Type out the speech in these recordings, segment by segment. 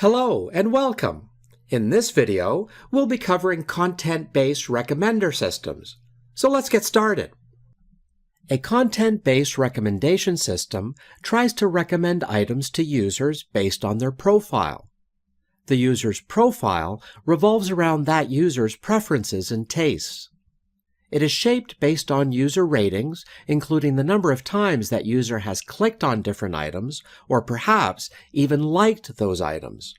Hello and welcome! In this video, we'll be covering content-based recommender systems. So let's get started. A content-based recommendation system tries to recommend items to users based on their profile. The user's profile revolves around that user's preferences and tastes. It is shaped based on user ratings, including the number of times that user has clicked on different items, or perhaps even liked those items.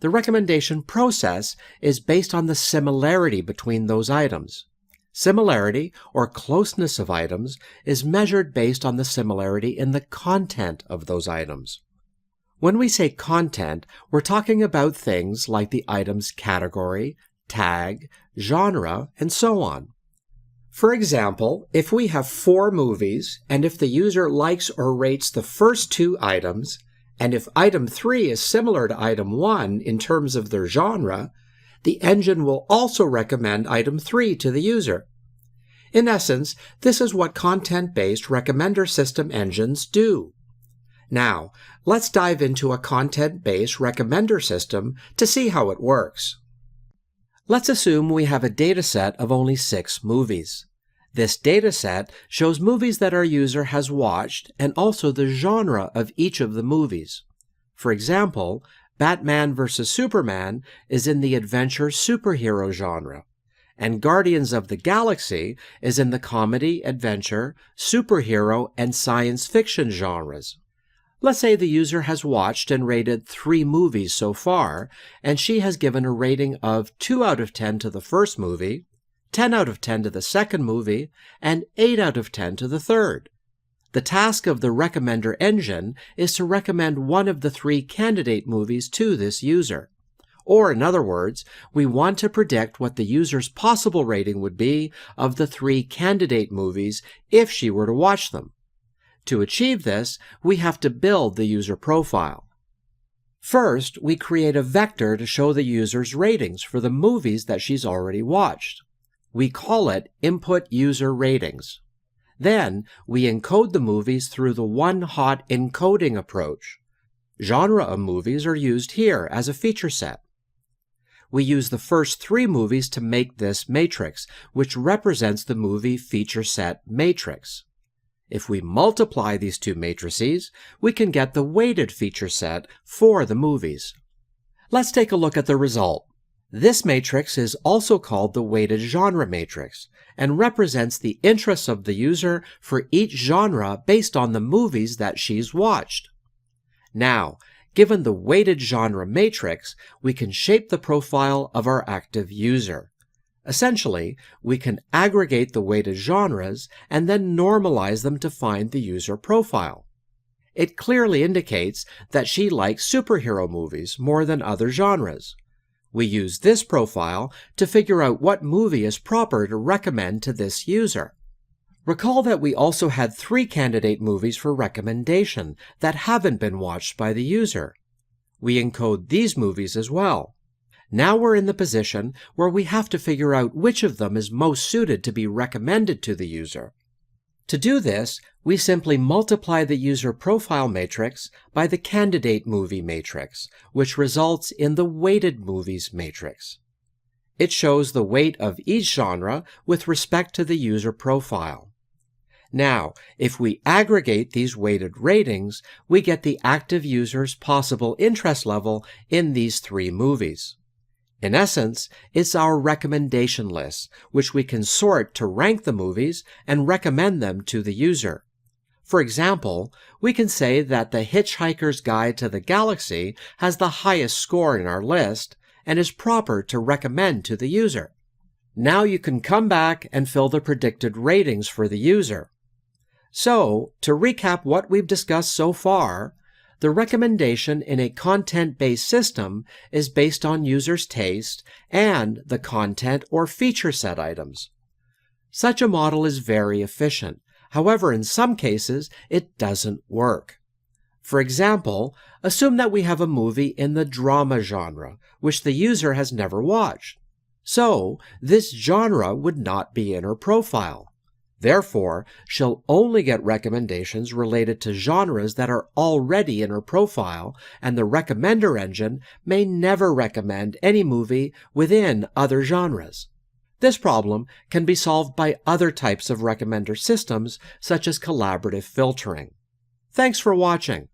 The recommendation process is based on the similarity between those items. Similarity, or closeness of items, is measured based on the similarity in the content of those items. When we say content, we're talking about things like the item's category, tag, genre, and so on. For example, if we have 4 movies, and if the user likes or rates the first 2 items, and if item 3 is similar to item 1 in terms of their genre, the engine will also recommend item 3 to the user. In essence, this is what content-based recommender system engines do. Now, let's dive into a content-based recommender system to see how it works. Let's assume we have a dataset of only 6 movies. This dataset shows movies that our user has watched and also the genre of each of the movies. For example, Batman vs. Superman is in the adventure superhero genre, and Guardians of the Galaxy is in the comedy, adventure, superhero, and science fiction genres. Let's say the user has watched and rated 3 movies so far, and she has given a rating of 2 out of 10 to the first movie, 10 out of 10 to the second movie, and 8 out of 10 to the third. The task of the recommender engine is to recommend one of the 3 candidate movies to this user. Or in other words, we want to predict what the user's possible rating would be of the 3 candidate movies if she were to watch them. To achieve this, we have to build the user profile. First, we create a vector to show the user's ratings for the movies that she's already watched. We call it Input User Ratings. Then, we encode the movies through the one-hot encoding approach. Genre of movies are used here as a feature set. We use the first 3 movies to make this matrix, which represents the movie feature set matrix. If we multiply these 2 matrices, we can get the weighted feature set for the movies. Let's take a look at the result. This matrix is also called the weighted genre matrix and represents the interests of the user for each genre based on the movies that she's watched. Now, given the weighted genre matrix, we can shape the profile of our active user. Essentially, we can aggregate the weighted genres and then normalize them to find the user profile. It clearly indicates that she likes superhero movies more than other genres. We use this profile to figure out what movie is proper to recommend to this user. Recall that we also had 3 candidate movies for recommendation that haven't been watched by the user. We encode these movies as well. Now we're in the position where we have to figure out which of them is most suited to be recommended to the user. To do this, we simply multiply the user profile matrix by the candidate movie matrix, which results in the weighted movies matrix. It shows the weight of each genre with respect to the user profile. Now, if we aggregate these weighted ratings, we get the active user's possible interest level in these 3 movies. In essence, it's our recommendation list, which we can sort to rank the movies and recommend them to the user. For example, we can say that The Hitchhiker's Guide to the Galaxy has the highest score in our list and is proper to recommend to the user. Now you can come back and fill the predicted ratings for the user. So, to recap what we've discussed so far, the recommendation in a content-based system is based on users' taste and the content or feature set items. Such a model is very efficient. However, in some cases, it doesn't work. For example, assume that we have a movie in the drama genre, which the user has never watched. So, this genre would not be in her profile. Therefore, she'll only get recommendations related to genres that are already in her profile, and the recommender engine may never recommend any movie within other genres. This problem can be solved by other types of recommender systems, such as collaborative filtering. Thanks for watching.